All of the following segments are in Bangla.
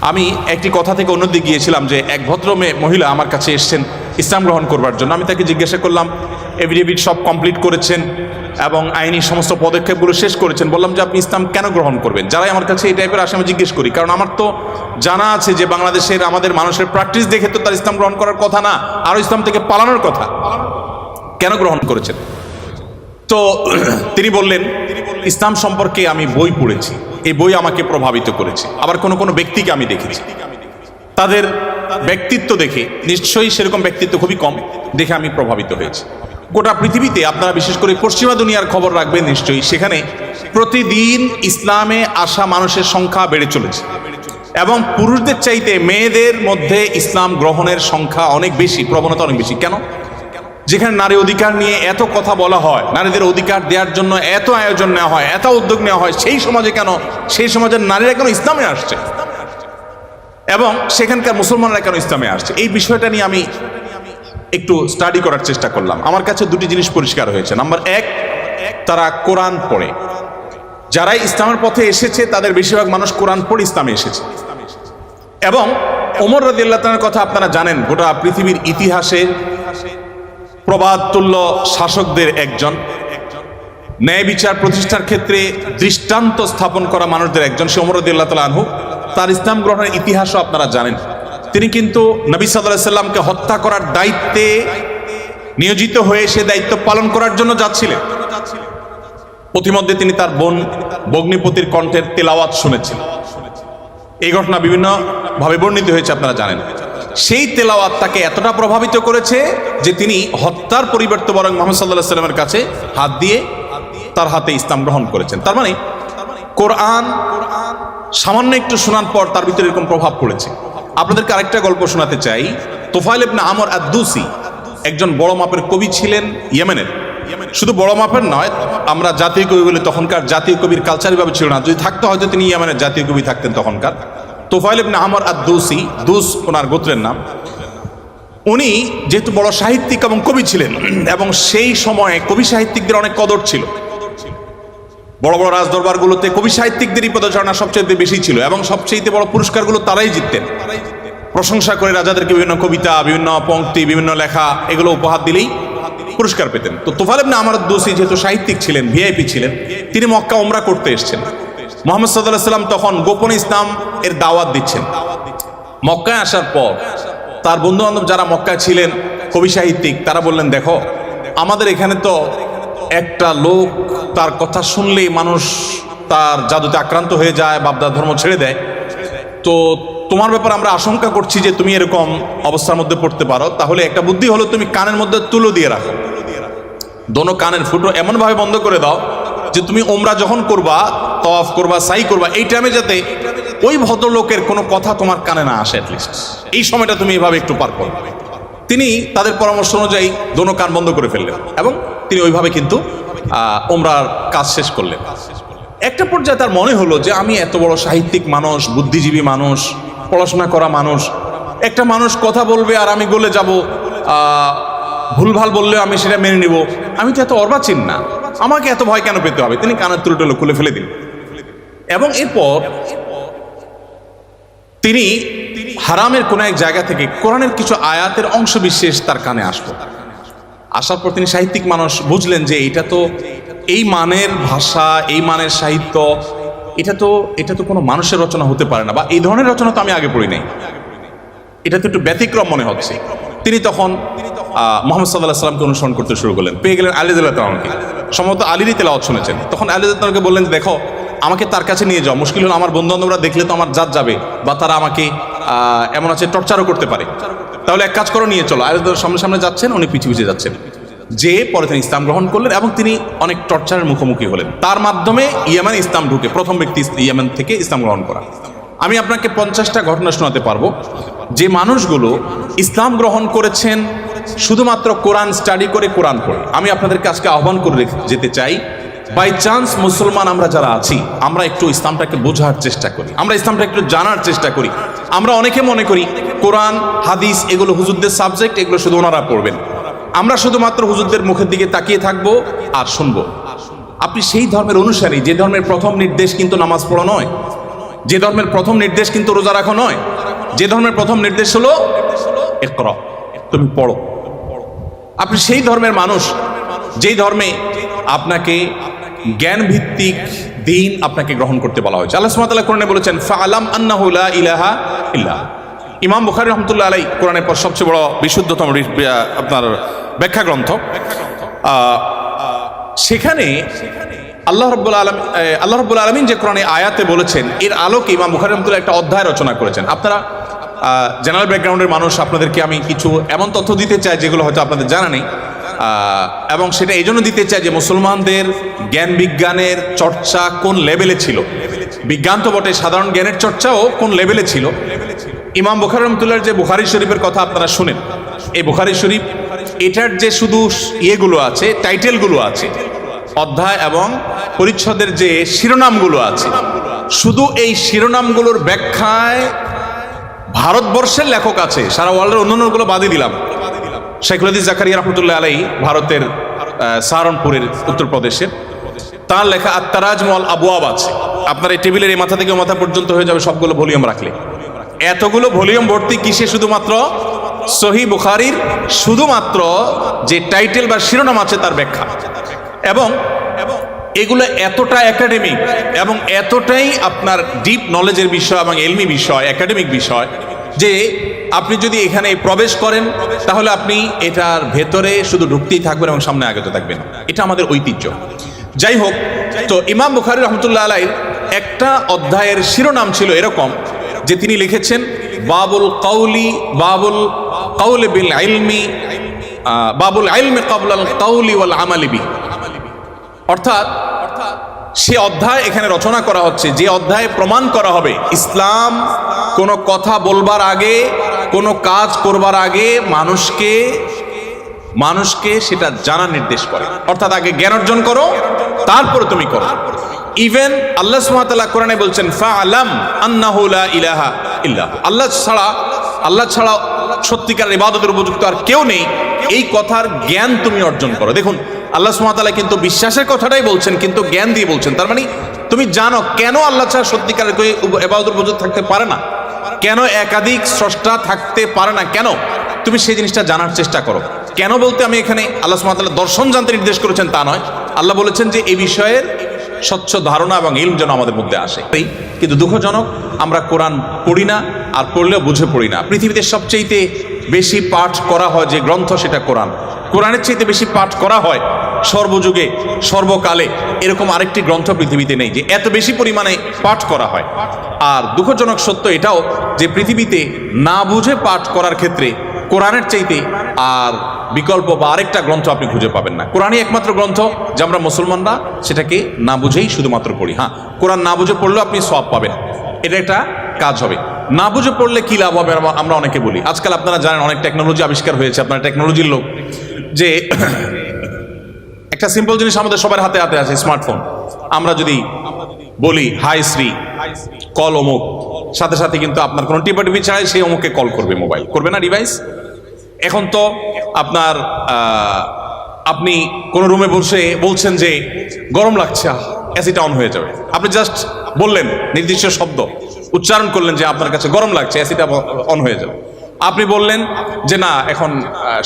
আমি একটি কথা থেকে অন্যদিকে গিয়েছিলাম যে এক ভদ্র মহিলা আমার কাছে এসেছেন ইসলাম গ্রহণ করবার জন্য। আমি তাকে জিজ্ঞাসা করলাম, এফিডেভিট সব কমপ্লিট করেছেন এবং আইনি সমস্ত পদক্ষেপগুলো শেষ করেছেন, বললাম যে আপনি ইসলাম কেন গ্রহণ করবেন? যারাই আমার কাছে এই টাইপের আসে আমি জিজ্ঞেস করি, কারণ আমার তো জানা আছে যে বাংলাদেশের আমাদের মানুষের প্র্যাকটিস দেখে তো তার ইসলাম গ্রহণ করার কথা না, আরও ইসলাম থেকে পালানোর কথা। কেন গ্রহণ করেছেন? তো তিনি বললেন, ইসলাম সম্পর্কে আমি বই পড়েছি, এই বই আমাকে প্রভাবিত করেছে। আবার কোনো কোনো ব্যক্তিকে আমি দেখেছি, তাদের ব্যক্তিত্ব দেখে, নিশ্চয়ই সেরকম ব্যক্তিত্ব খুবই কম, দেখে আমি প্রভাবিত হয়েছি। গোটা পৃথিবীতে আপনারা বিশেষ করে পশ্চিমা দুনিয়ার খবর রাখবেন নিশ্চয়ই, সেখানে প্রতিদিন ইসলামে আসা মানুষের সংখ্যা বেড়ে চলেছে এবং পুরুষদের চাইতে মেয়েদের মধ্যে ইসলাম গ্রহণের সংখ্যা অনেক বেশি, প্রবণতা অনেক বেশি। কেন? যেখানে নারী অধিকার নিয়ে এত কথা বলা হয়, নারীদের অধিকার দেওয়ার জন্য এত আয়োজন নেওয়া হয়, এত উদ্যোগ নেওয়া হয়, সেই সমাজে কেন, সেই সমাজের নারীরা কেন ইসলামে আসছে এবং সেখানকার মুসলমানরা কেন ইসলামে আসছে, এই বিষয়টা নিয়ে আমি একটু স্টাডি করার চেষ্টা করলাম। আমার কাছে দুটি জিনিস পরিষ্কার হয়েছে। নাম্বার এক, তারা কোরআন পড়ে। যারাই ইসলামের পথে এসেছে তাদের বেশিরভাগ মানুষ কোরআন পড়ে ইসলামে এসেছে। এবং ওমর রাদিয়াল্লাহু তাআলার কথা আপনারা জানেন, গোটা পৃথিবীর ইতিহাসে প্রবাদতুল্য শাসকদের একজন, ন্যায় বিচার প্রতিষ্ঠার ক্ষেত্রে দৃষ্টান্ত স্থাপন করা মানুষদের একজন, সে ওমর রাদিয়াল্লাহু তাআলা আনহু। তার ইসলাম গ্রহণের ইতিহাসও আপনারা জানেন। তিনি কিন্তু নবী সাল্লাল্লাহু আলাইহি সাল্লামকে হত্যা করার দায়িত্বে নিয়োজিত হয়ে সে দায়িত্ব পালন করার জন্য যাচ্ছিলেন। প্রতিমধ্যে তিনি তার বোন ভগ্নিপতির কণ্ঠের তেলাওয়াত শুনেছেন। এই ঘটনা বিভিন্নভাবে বর্ণিত হয়েছে, আপনারা জানেন। সেই তেলাওয়াত তাকে এতটা প্রভাবিত করেছে যে তিনি হত্যার পরিবর্তে বরং মুহাম্মদ সাল্লাল্লাহু আলাইহি সাল্লামের কাছে হাত দিয়ে তার হাতে ইসলাম গ্রহণ করেছেন। তার মানে কোরআন সামান্য একটু শোনার পর তার ভিতরে এরকম প্রভাব পড়েছে। আপনাদেরকে আরেকটা গল্প শোনাতে চাই। তোফাইল ইবনে আমর আদ-দুসি একজন বড় মাপের কবি ছিলেন ইয়েমেনের। শুধু বড় মাপের নয়, আমরা জাতীয় কবি বলে, তখনকার জাতীয় কবির কালচার ভাবে ছিল না, যদি থাকতো হয়তো তিনি ইয়েমেনের জাতীয় কবি থাকতেন তখনকার। তোফাইল ইবনে আমর আদ-দুসি, দুস ওনার গোত্রের নাম। উনি যেহেতু বড় সাহিত্যিক এবং কবি ছিলেন এবং সেই সময়ে কবি সাহিত্যিকদের অনেক কদর ছিল, বড় বড় রাজদরবারগুলোতে কবি সাহিত্যিকদেরই পদচারণা সবচেয়ে বেশি ছিল এবং সবচেয়ে বড় পুরস্কারগুলো তারাই জিততেন। প্রশংসা করে রাজাদেরকে বিভিন্ন কবিতা, বিভিন্ন পংক্তি, বিভিন্ন লেখা এগুলো উপহার দিলেই পুরস্কার পেতেন। তো তোফাইল ইবনে আমর আদ-দুসি যেহেতু সাহিত্যিক ছিলেন, ভিআইপি ছিলেন, তিনি মক্কা উমরা করতে এসেছেন। মুহাম্মদ সাল্লাল্লাহু আলাইহি সাল্লাম তখন গোপনে ইসলাম এর দাওয়াত দিচ্ছেন। মক্কায় আসার পর তার বন্ধু বান্ধব যারা মক্কায় ছিলেন কবি সাহিত্যিক, তারা বললেন, দেখো আমাদের এখানে তো একটা লোক, তার কথা শুনলেই মানুষ তার জাদুতে আক্রান্ত হয়ে যায়, বাপদার ধর্ম ছেড়ে দেয়। তো তোমার ব্যাপারে আমরা আশঙ্কা করছি যে তুমি এরকম অবস্থার মধ্যে পড়তে পারো। তাহলে একটা বুদ্ধি হলো, তুমি কানের মধ্যে তুলো দিয়ে রাখো, দোনো কানের ফুটো এমনভাবে বন্ধ করে দাও যে তুমি ওমরা যখন করবা, তওয়াফ করবা, সাই করবা, এই টাইমে যাতে ওই ভদ্রলোকের কোনো কথা তোমার কানে না আসে, অ্যাটলিস্ট এই সময়টা তুমি এভাবে একটু পার করো। তিনি তাদের পরামর্শ অনুযায়ী দোনো কান বন্ধ করে ফেললেন এবং তিনি ওইভাবে কিন্তু ওমরার কাজ শেষ করলেন। একটা পর্যায়ে তার মনে হলো যে আমি এত বড় সাহিত্যিক মানুষ, বুদ্ধিজীবী মানুষ, পড়াশোনা করা মানুষ, একটা মানুষ কথা বলবে আর আমি গলে যাব, ভুলভাল বললেও আমি সেটা মেনে নিব, আমি তো এত অর্বাচীন না, আমাকে এত ভয় কেন পেতে হবে? তিনি কানের তুলোটুলো খুলে ফেলে দিন এবং এরপর তিনি হারামের কোন এক জায়গা থেকে কোরআনের কিছু আয়াতের অংশ বিশেষ তার কানে আসলো। আসার পর তিনি সাহিত্যিক মানুষ, বুঝলেন যে এটা তো এই মানের ভাষা, এই মানের সাহিত্য, এটা তো কোনো মানুষের রচনা হতে পারে না, বা এই ধরনের রচনা তো আমি আগে পড়ি নাই, এটা তো একটু ব্যতিক্রম মনে হচ্ছে। তিনি তখন মুহাম্মদ সাল্লাল্লাহু আলাইহি সাল্লামকে অনুসরণ করতে শুরু করলেন। পেয়ে গেলেন আলী রাদিয়াল্লাহু তাআলাকে, সম্ভবত আলীরই তেলাওয়াত শুনেছেন। তখন আলী রাদিয়াল্লাহু তাআলাকে বললেন, দেখো আমাকে তার কাছে নিয়ে যাও, মুশকিল হলো আমার বন্ধু বান্ধবরা দেখলে তো আমার জাত যাবে, বা তারা আমাকে এমন আছে টর্চারও করতে পারে, তাহলে এক কাজ করো, নিয়ে চলো। আলী রাদিয়াল্লাহু সামনে সামনে যাচ্ছেন, উনি পিছিয়ে পিছিয়ে যাচ্ছেন। যে পরে তিনি ইসলাম গ্রহণ করলেন এবং তিনি অনেক টর্চারের মুখোমুখি হলেন। তার মাধ্যমে ইয়েমেনে ইসলাম ঢুকে, প্রথম ব্যক্তি ইয়েমেন থেকে ইসলাম গ্রহণ করা। আমি আপনাকে 50টা ঘটনা শোনাতে পারবো যে মানুষগুলো ইসলাম গ্রহণ করেছেন শুধুমাত্র কোরআন স্টাডি করে, কোরআন পড়ে। আমি আপনাদেরকে আজকে আহ্বান করে যেতে চাই, বাই চান্স মুসলমান আমরা যারা আছি, আমরা একটু ইসলামটাকে বোঝার চেষ্টা করি, আমরা ইসলামটা একটু জানার চেষ্টা করি। আমরা অনেকে মনে করি কোরআন হাদিস এগুলো হুজুরদের সাবজেক্ট, এগুলো শুধু ওনারা পড়বেন, আমরা শুধুমাত্র হুজুরদের মুখের দিকে তাকিয়ে থাকবো আর শুনবো। আপনি সেই ধর্মের অনুসারী যে ধর্মের প্রথম নির্দেশ কিন্তু নামাজ পড়া নয়, যে ধর্মের প্রথম নির্দেশ কিন্তু রোজা রাখা নয়, যে ধর্মের প্রথম নির্দেশ হলো ইকরা, তুমি পড়ো। আপনি সেই ধর্মের মানুষ যেই ধর্মে আপনাকে জ্ঞান ভিত্তিক দিন আপনাকে গ্রহণ করতে বলা হয়েছে। আল্লাহ সুবহানাহু ওয়া তাআলা কোরআনে বলেছেন ফাআলাম আন্নাহু লা ইলাহা ইল্লাহ। ইমাম বুখারী রাহমাতুল্লাহ আলাইহি কোরআনের পর সবচেয়ে বড় বিশুদ্ধতম আপনার ব্যাখ্যা গ্রন্থ, সেখানে আল্লাহ রাব্বুল আলামিন যে কোরআনে আয়াতে বলেছেন এর আলোকে ইমাম বুখারী রাহমাতুল্লাহ একটা অধ্যায় রচনা করেছেন। আপনারা জেনারেল ব্যাকগ্রাউন্ডের মানুষ, আপনাদেরকে আমি কিছু এমন তথ্য দিতে চাই যেগুলো হয়তো আপনাদের জানা নেই, এবং সেটা এই জন্য দিতে চাই যে মুসলমানদের জ্ঞান বিজ্ঞানের চর্চা কোন লেভেলে ছিল, বিজ্ঞান তো বটে, সাধারণ জ্ঞানের চর্চাও কোন লেভেলে ছিল। ইমাম বুখারী রাহমাতুল্লাহর যে বুখারী শরীফের কথা আপনারা শুনেন, এই বুখারী শরীফ এটার যে শুধু ইয়েগুলো আছে, টাইটেলগুলো আছে, অধ্যায় এবং পরিচ্ছদের যে শিরোনামগুলো আছে, শুধু এই শিরোনামগুলোর ব্যাখ্যায় ভারতবর্ষের লেখক আছে, সারা ওয়ার্ল্ডের অন্যান্যগুলো বাদই দিলাম, শাইখুল হাদিস জাকারিয়া রাহমাতুল্লাহ আলাইহি ভারতের সাহারানপুরের উত্তরপ্রদেশের, তার লেখা আত-তারাজম ওয়াল আবওয়াব আছে। আপনার এই টেবিলের এই মাথা থেকে মাথা পর্যন্ত হয়ে যাবে সবগুলো ভলিউম রাখলে। এতগুলো ভলিউম ভর্তি কিসে? শুধুমাত্র সহিহ বুখারীর শুধুমাত্র যে টাইটেল বা শিরোনাম আছে তার ব্যাখ্যা। এবং এগুলো এতটা একাডেমিক এবং এতটাই আপনার ডিপ নলেজের বিষয় এবং এলমি বিষয়, একাডেমিক বিষয়, যে আপনি যদি এখানে প্রবেশ করেন তাহলে আপনি এটার ভেতরে শুধু ঢুকতেই থাকবেন এবং সামনে আগতে থাকবেন। এটা আমাদের ঐতিহ্য। যাই হোক, তো ইমাম বুখারী রাহমাতুল্লাহ আলাইহির একটা অধ্যায়ের শিরোনাম ছিল এরকম যে তিনি লিখেছেন বাবুল কাউলি বিল ইলমি, বাবুল ইলমি ক্বাবলাল কাউলি ওয়াল আমালি বি। অর্থাৎ সে অধ্যায় এখানে রচনা করা হচ্ছে যে অধ্যায়ে প্রমাণ করা হবে ইসলাম কোনো কথা বলবার আগে, কোনো কাজ করবার আগে মানুষকে সেটা জানার নির্দেশ করে। অর্থাৎ আগে জ্ঞান অর্জন করো, তারপরে তুমি করো। ইভেন আল্লাহ সুবহানাহু ওয়া তাআলা কোরআনে বলছেন ফাআলাম আন্নাহু লা ইলাহা ইল্লাহ, আল্লাহ ছাড়া সত্যিকারের ইবাদতের উপযুক্ত আর কেউ নেই, এই কথার জ্ঞান তুমি অর্জন করো। দেখুন, আল্লাহ সুবহানাহু ওয়া তাআলা কিন্তু বিশ্বাসের কথাটাই বলছেন, কিন্তু জ্ঞান দিয়ে বলছেন। তার মানে তুমি জানো কেন আল্লাহ ছাড়া সত্যিকারের কেউ ইবাদতের উপযুক্ত থাকতে পারে না, কেন একাধিক স্রষ্টা থাকতে পারে না, কেন তুমি সেই জিনিসটা জানার চেষ্টা করো। কেন বলতে আমি এখানে আল্লাহ সুবহানাহু ওয়া তাআলা দর্শন জানতে নির্দেশ করেছেন তা নয়, আল্লাহ বলেছেন যে এই বিষয়ের স্বচ্ছ ধারণা এবং ইলম যেন আমাদের মধ্যে আসে। কিন্তু দুঃখজনক, আমরা কোরআন পড়ি না, আর পড়লেও বুঝে পড়ি না। পৃথিবীতে সবচেয়ে বেশি পাঠ করা হয় যে গ্রন্থ সেটা কোরআন। কোরআনের চাইতে বেশি পাঠ করা হয় সর্বযুগে সর্বকালে এরকম আরেকটি গ্রন্থ পৃথিবীতে নেই যে এত বেশি পরিমাণে পাঠ করা হয়। আর দুঃখজনক সত্য এটাও যে পৃথিবীতে না বুঝে পাঠ করার ক্ষেত্রে কোরআনের চাইতে আর বিকল্প বা আরেকটা গ্রন্থ আপনি খুঁজে পাবেন না। কোরআনই একমাত্র গ্রন্থ যে আমরা মুসলমানরা সেটাকে না বুঝেই শুধুমাত্র পড়ি। হ্যাঁ, কোরআন না বুঝে পড়লেও আপনি সওয়াব পাবেন, এটা একটা কাজ হবে। না বুঝে পড়লে কি লাভ হবে আমরা অনেকে বলি। আজকাল আপনারা জানেন অনেক টেকনোলজি আবিষ্কার হয়েছে, আপনারা টেকনোলজির লোক, যে একটা সিম্পল জিনিস আমাদের সবার হাতে হাতে আছে, স্মার্টফোন। আমরা যদি বলি হাই শ্রী কল অমুক, সাথে সাথে কিন্তু আপনার কোনো টিপাটিপি ছাড়াই সেই অমুককে কল করবে, মোবাইল করবে না ডিভাইস। এখন তো আপনার আপনি কোনো রুমে বসে বলছেন যে গরম লাগছে, এসিটা অন হয়ে যাবে। আপনি জাস্ট বললেন, নির্দিষ্ট শব্দ উচ্চারণ করলেন যে আপনার কাছে গরম লাগছে, এসিটা অন হয়ে যাবে। আপনি বললেন যে না এখন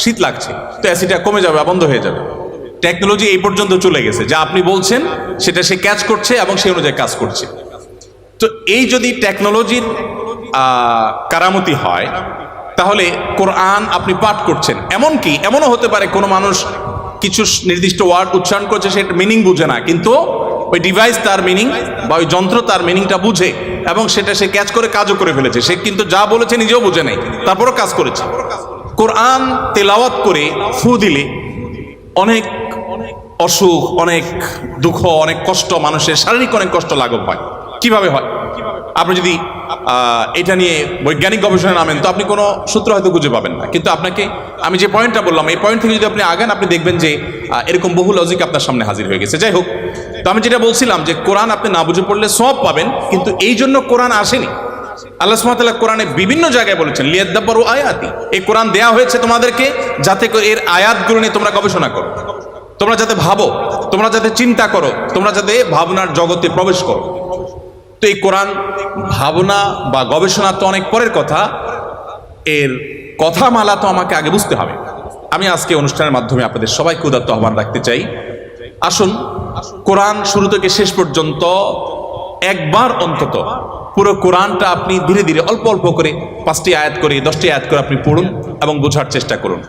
শীত লাগছে, তো এসিটা কমে যাবে, বন্ধ হয়ে যাবে। টেকনোলজি এই পর্যন্ত চলে গেছে যা আপনি বলছেন সেটা সে ক্যাচ করছে এবং সেই অনুযায়ী কাজ করছে। তো এই যদি টেকনোলজির কারামতি হয় তাহলে কোরআন আপনি পাঠ করছেন, এমনকি এমনও হতে পারে কোনো মানুষ কিছু নির্দিষ্ট ওয়ার্ড উচ্চারণ করছে, সেটা মিনিং বুঝে না, কিন্তু ওই ডিভাইস তার মিনিং বা ওই যন্ত্র তার মিনিংটা বুঝে এবং সেটা সে ক্যাচ করে কাজও করে ফেলেছে। সে কিন্তু যা বলেছে নিজেও বুঝে নাই, তারপরও কাজ করেছে। কোরআন তেলাওয়াত করে ফু দিলে অনেক অসুখ, অনেক দুঃখ, অনেক কষ্ট, মানুষের শারীরিক অনেক কষ্ট লাঘব হয়। কিভাবে হয়? আপনি যদি এটা নিয়ে বৈজ্ঞানিক গবেষণায় নামেন তো আপনি কোনো সূত্র হয়তো খুঁজে পাবেন না, কিন্তু আপনাকে আমি যে পয়েন্টটা বললাম এই পয়েন্ট থেকে যদি আপনি আগান আপনি দেখবেন যে এরকম বহু লজিক আপনার সামনে হাজির হয়ে গেছে। যাই হোক, তো আমি যেটা বলছিলাম যে কোরআন আপনি না বুঝে পড়লে সওয়াব পাবেন, কিন্তু এই জন্য কোরআন আসেনি। আল্লাহ সুবহানাহু ওয়া তাআলা কোরআনে বিভিন্ন জায়গায় বলেছেন লিয়াদাব্বারু আয়াতি, এই কোরআন দেয়া হয়েছে তোমাদেরকে যাতে করে এর আয়াতগুলো নিয়ে তোমরা গবেষণা করো, তোমরা যাতে ভাবো, তোমরা যাতে চিন্তা করো, তোমরা যাতে ভাবনার জগতে প্রবেশ করো। তো এই কোরআন ভাবনা বা গবেষণা তো অনেক পরের কথা, এর কথামালা তো আমাকে আগে বুঝতে হবে। আমি আজকে অনুষ্ঠানের মাধ্যমে আপনাদের সবাইকে উদাত্ত আহ্বান রাখতে চাই, আসুন কোরআন শুরু থেকে শেষ পর্যন্ত একবার অন্তত পুরো কোরআনটা আপনি ধীরে ধীরে অল্প অল্প করে 5টি আয়াত করে 10টি আয়াত করে আপনি পড়ুন এবং বোঝার চেষ্টা করুন।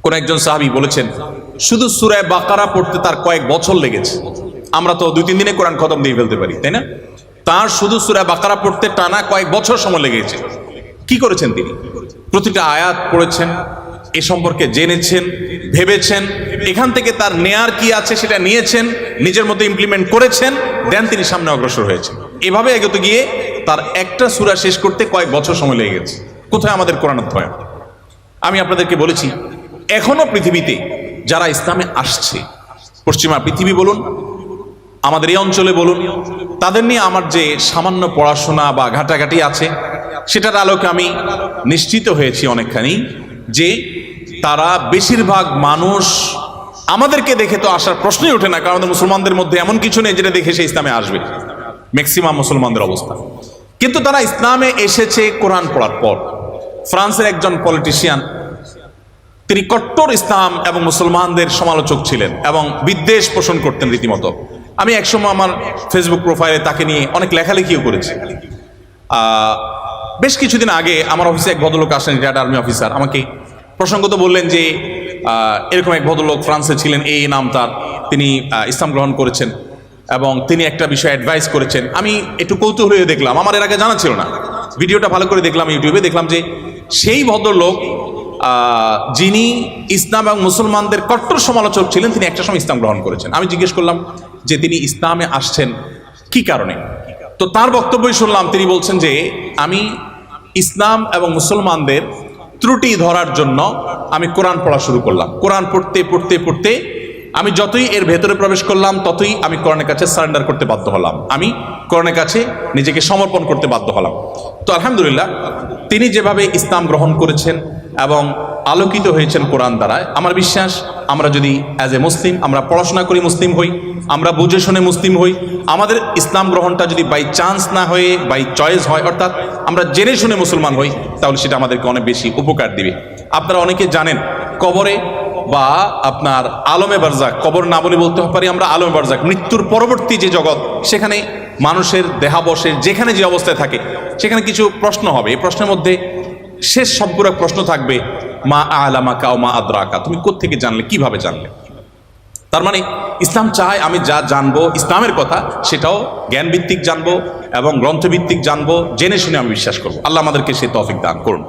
কোন একজন সাহাবী বলেছেন শুধু সূরা বাকারা পড়তে তার কয়েক বছর লেগেছে। আমরা তো 2-3 দিনে কোরআন খতম দিয়ে ফেলতে পারি, তাই না? তার শুধু সূরা বাকারা পড়তে টানা কয়েক বছর সময় লেগেছে। কি করেছেন তিনি? প্রতিটা আয়াত পড়েছেন, এ সম্পর্কে জেনেছেন, ভেবেছেন, এখান থেকে তার নেয়ার কি আছে সেটা নিয়েছেন, নিজের মতো ইমপ্লিমেন্ট করেছেন, দেন তিনি সামনে অগ্রসর হয়েছেন। এভাবে এগোতে গিয়ে তার একটা সূরা শেষ করতে কয়েক বছর সময় লেগে গেছে। কোথায় আমাদের কোরআন অধ্যয়ন? আমি আপনাদেরকে বলেছি, এখনো পৃথিবীতে যারা ইসলামে আসছে, পশ্চিমা পৃথিবী বলুন, আমাদের এই অঞ্চলে বলুন, তাদের নিয়ে আমার যে সামান্য পড়াশোনা বা ঘাটাঘাটি আছে, সেটার আলোকে আমি নিশ্চিত হয়েছি অনেকখানি যে তারা বেশিরভাগ মানুষ আমাদেরকে দেখে তো আসার প্রশ্নই ওঠে না, কারণ আমাদের মুসলমানদের মধ্যে এমন কিছু নেই যেটা দেখে সে ইসলামে আসবে, ম্যাক্সিমাম মুসলমানদের অবস্থা। কিন্তু তারা ইসলামে এসেছে কোরআন পড়ার পর। ফ্রান্সের একজন পলিটিশিয়ান, তিনি কট্টর ইসলাম এবং মুসলমানদের সমালোচক ছিলেন এবং বিদ্বেষ পোষণ করতেন রীতিমতো। আমি একসময় আমার ফেসবুক প্রোফাইলে তাকে নিয়ে অনেক লেখালেখিও করেছি। বেশ কিছুদিন আগে আমার অফিসে এক ভদ্রলোক আসেন, রিটায়ার্ড আর্মি অফিসার, আমাকে প্রসঙ্গত বললেন যে এরকম এক ভদ্রলোক ফ্রান্সে ছিলেন, এই নাম তার, তিনি ইসলাম গ্রহণ করেছেন এবং তিনি একটা বিষয়ে অ্যাডভাইস করেছেন। আমি একটু কৌতূহল হয়ে দেখলাম, আমার এর আগে জানা ছিল না, ভিডিওটা ভালো করে দেখলাম ইউটিউবে, দেখলাম যে সেই ভদ্রলোক যিনি ইসলাম এবং মুসলমানদের কট্টর সমালোচক ছিলেন, তিনি একটা সময় ইসলাম গ্রহণ করেছেন। আমি জিজ্ঞেস করলাম যে তিনি ইসলামে আসছেন কি কারণে? তো তার বক্তব্যই শুনলাম, তিনি বলছেন যে আমি ইসলাম এবং মুসলমানদের ত্রুটি ধরার জন্য আমি কোরআন পড়া শুরু করলাম। কোরআন পড়তে পড়তে পড়তে আমি যতই এর ভেতরে প্রবেশ করলাম, ততই আমি কোরআনের কাছে সারেন্ডার করতে বাধ্য হলাম, আমি কোরআনের কাছে নিজেকে সমর্পণ করতে বাধ্য হলাম। তো আলহামদুলিল্লাহ, তিনি যেভাবে ইসলাম গ্রহণ করেছেন এবং আলোকিত হয়েছেন কোরআন দ্বারা, আমার বিশ্বাস আমরা যদি অ্যাজ এ মুসলিম আমরা পড়াশোনা করি, মুসলিম হই, আমরা বুঝে শুনে মুসলিম হই, আমাদের ইসলাম গ্রহণটা যদি বাই চান্স না হয়ে বাই চয়েস হয়, অর্থাৎ আমরা জেনে শুনে মুসলমান হই, তাহলে সেটা আমাদেরকে অনেক বেশি উপকার দিবে। আপনারা অনেকে জানেন কবরে বা আপনার আলমে বারজাক, কবর না বলে বলতে পারি আমরা আলমে বারজাক, মৃত্যুর পরবর্তী যে জগৎ, সেখানে মানুষের দেহাবশেষ যেখানে যে অবস্থায় থাকে সেখানে কিছু প্রশ্ন হবে। এই প্রশ্নের মধ্যে শেষ সম্পূরক প্রশ্ন থাকবে, মা আলামাকা ও মা আদরাকা, তুমি কোত্থেকে জানলে, কিভাবে জানলে? তার মানে ইসলাম চায় আমি যা জানবো ইসলামের কথা, সেটাও জ্ঞান ভিত্তিক জানবো এবং গ্রন্থভিত্তিক জানবো, জেনে শুনে আমি বিশ্বাস করবো। আল্লাহ আমাদেরকে সেই তৌফিক দান করুন।